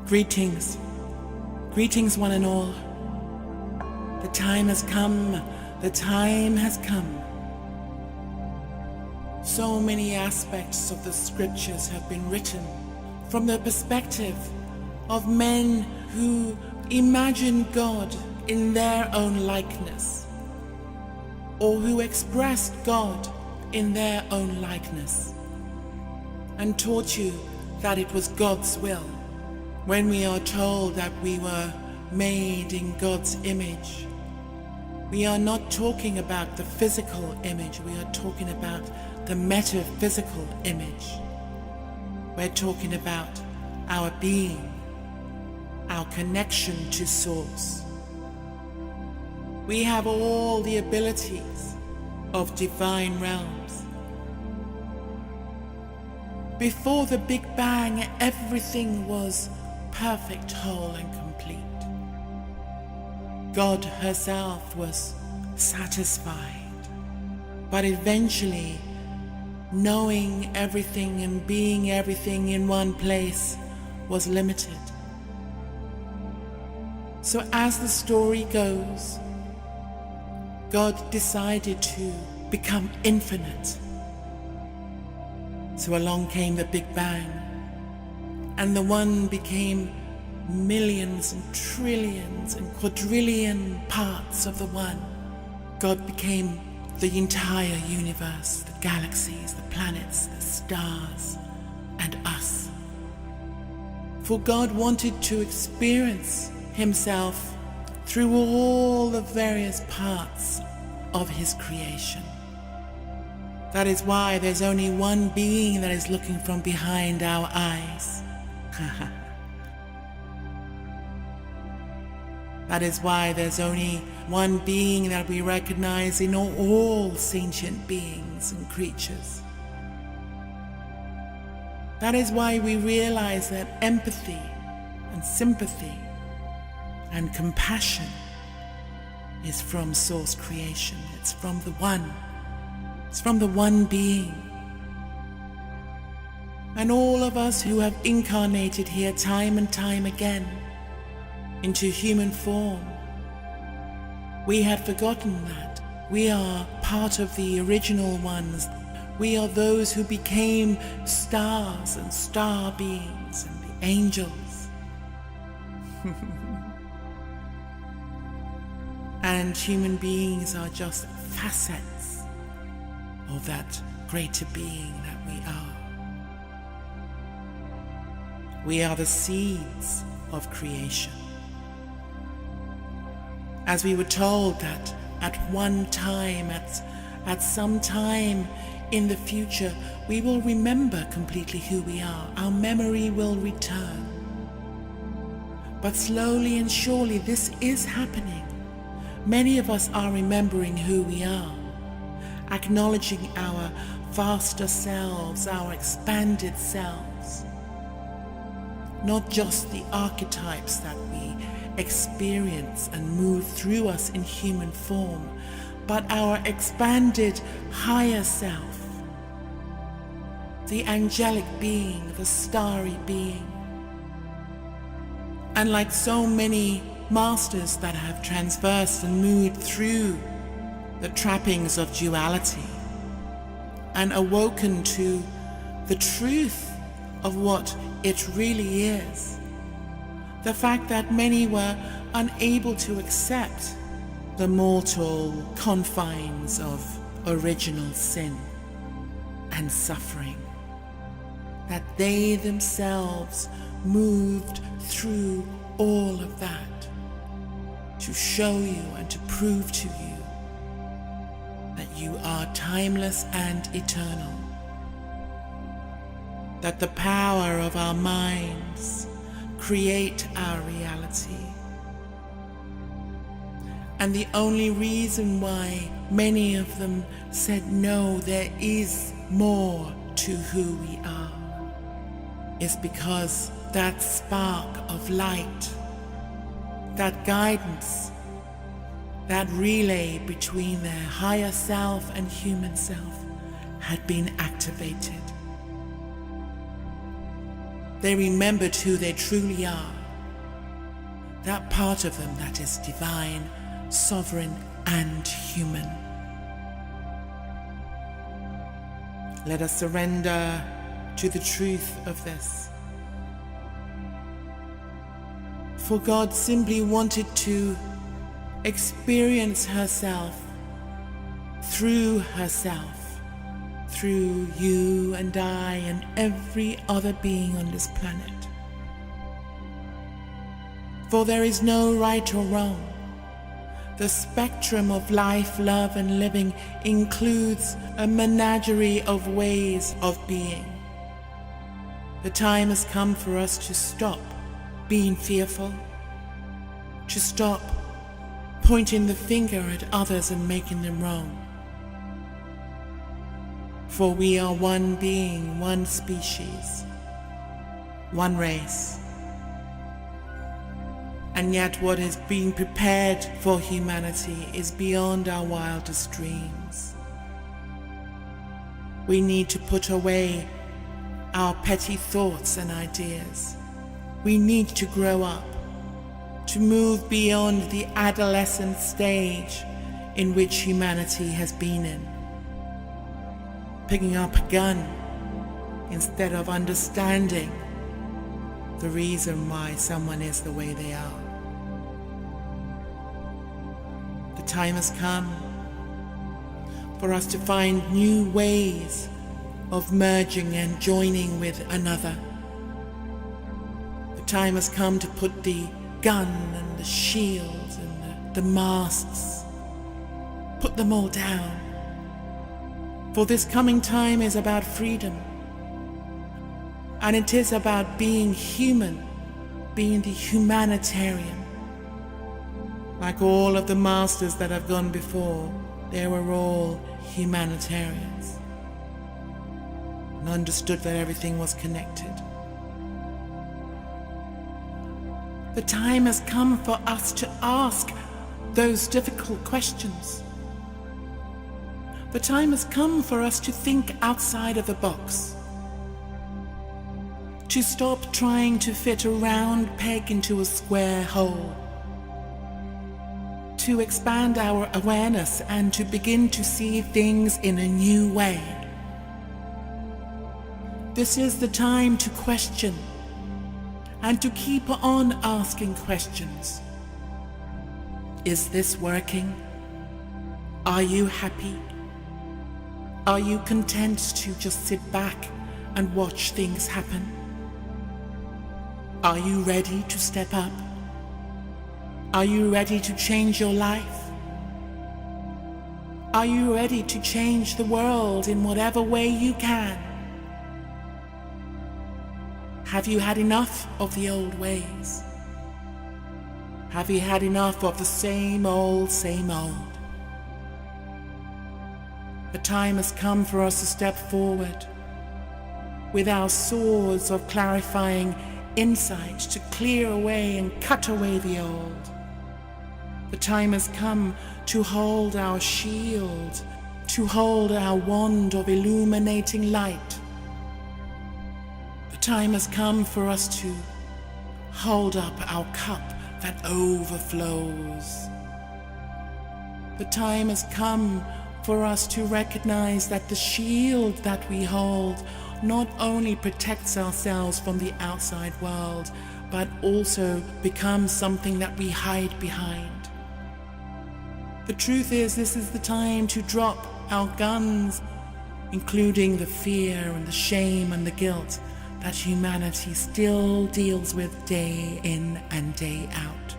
Greetings, greetings one and all. The time has come, the time has come. So many aspects of the scriptures have been written from the perspective of men who imagine God in their own likeness, or who expressed God in their own likeness, and taught you that it was God's will. When we are told that we were made in God's image, we are not talking about the physical image, we are talking about the metaphysical image. We're talking about our being, our connection to Source. We have all the abilities of divine realms. Before the Big Bang, everything was perfect, whole and complete. God herself was satisfied, but eventually knowing everything and being everything in one place was limited. So as the story goes, God decided to become infinite. So along came the Big Bang, and the one became millions and trillions and quadrillion parts of the one. God became the entire universe, the galaxies, the planets, the stars, and us. For God wanted to experience himself through all the various parts of his creation. That is why there's only one being that is looking from behind our eyes. That is why there's only one being that we recognize in all sentient beings and creatures. That is why we realize that empathy and sympathy and compassion is from Source creation. It's from the one. It's from the one being. And all of us who have incarnated here time and time again into human form, we had forgotten that we are part of the original ones. We are those who became stars and star beings and the angels. And human beings are just facets of that greater being that we are. We are the seeds of creation. As we were told that at one time, at some time in the future, we will remember completely who we are. Our memory will return. But slowly and surely this is happening. Many of us are remembering who we are, acknowledging our vaster selves, our expanded selves. Not just the archetypes that we experience and move through us in human form, but our expanded higher self, the angelic being, the starry being. And like so many masters that have transversed and moved through the trappings of duality and awoken to the truth of what it really is, the fact that many were unable to accept the mortal confines of original sin and suffering, that they themselves moved through all of that to show you and to prove to you that you are timeless and eternal, that the power of our minds create our reality. And the only reason why many of them said no, there is more to who we are, is because that spark of light, that guidance, that relay between their higher self and human self had been activated. They remembered who they truly are. That part of them that is divine, sovereign, and human. Let us surrender to the truth of this. For God simply wanted to experience herself, through you and I and every other being on this planet. For there is no right or wrong. The spectrum of life, love, and living includes a menagerie of ways of being. The time has come for us to stop being fearful, to stop pointing the finger at others and making them wrong. For we are one being, one species, one race. And yet what is being prepared for humanity is beyond our wildest dreams. We need to put away our petty thoughts and ideas. We need to grow up, to move beyond the adolescent stage in which humanity has been in. Picking up a gun instead of understanding the reason why someone is the way they are. The time has come for us to find new ways of merging and joining with another. The time has come to put the gun and the shields and the masks, put them all down. For this coming time is about freedom. And it is about being human, being the humanitarian. Like all of the masters that have gone before, they were all humanitarians and understood that everything was connected. The time has come for us to ask those difficult questions. The time has come for us to think outside of the box. To stop trying to fit a round peg into a square hole. To expand our awareness and to begin to see things in a new way. This is the time to question and to keep on asking questions. Is this working? Are you happy? Are you content to just sit back and watch things happen? Are you ready to step up? Are you ready to change your life? Are you ready to change the world in whatever way you can? Have you had enough of the old ways? Have you had enough of the same old, same old? The time has come for us to step forward with our swords of clarifying insight to clear away and cut away the old. The time has come to hold our shield, to hold our wand of illuminating light. The time has come for us to hold up our cup that overflows. The time has come for us to recognize that the shield that we hold not only protects ourselves from the outside world, but also becomes something that we hide behind. The truth is, this is the time to drop our guns, including the fear and the shame and the guilt that humanity still deals with day in and day out.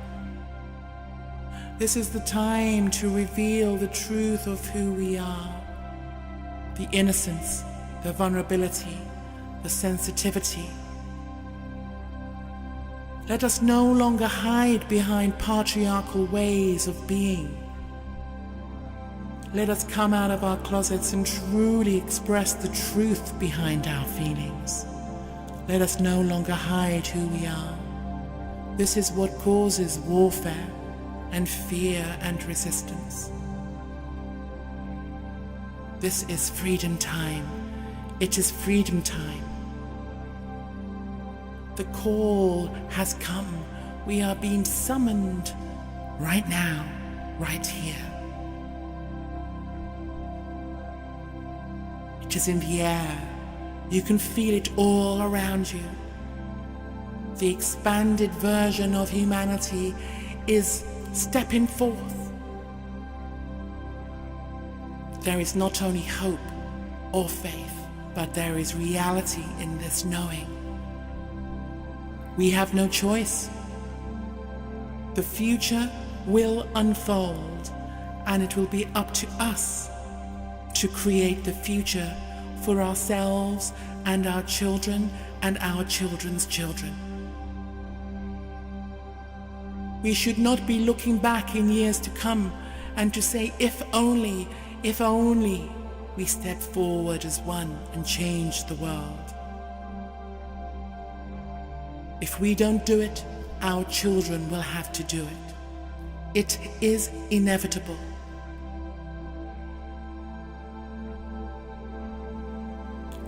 This is the time to reveal the truth of who we are, the innocence, the vulnerability, the sensitivity. Let us no longer hide behind patriarchal ways of being. Let us come out of our closets and truly express the truth behind our feelings. Let us no longer hide who we are. This is what causes warfare and fear and resistance. This is freedom time. It is freedom time. The call has come. We are being summoned right now, right here. It is in the air. You can feel it all around you. The expanded version of humanity is stepping forth. There is not only hope or faith, but there is reality in this knowing. We have no choice. The future will unfold, and it will be up to us to create the future for ourselves and our children and our children's children. We should not be looking back in years to come and to say, if only we step forward as one and change the world. If we don't do it, our children will have to do it. It is inevitable.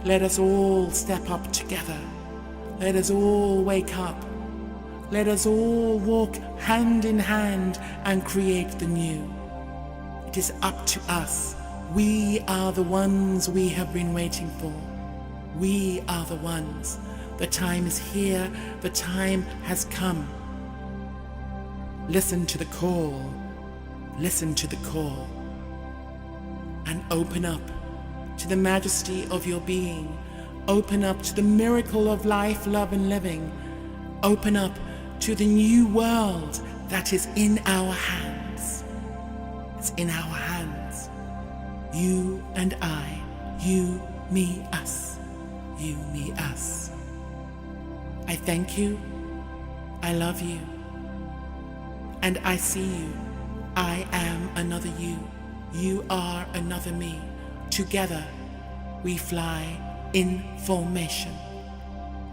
Let us all step up together. Let us all wake up. Let us all walk hand in hand and create the new. It is up to us. We are the ones we have been waiting for. We are the ones. The time is here. The time has come. Listen to the call. Listen to the call. And open up to the majesty of your being. Open up to the miracle of life, love, and living. Open up to the new world that is in our hands. It's in our hands. You and I. You, me, us. You, me, us. I thank you. I love you. And I see you. I am another you. You are another me. Together we fly in formation.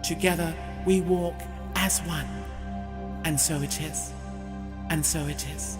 Together we walk as one. And so it is. And so it is.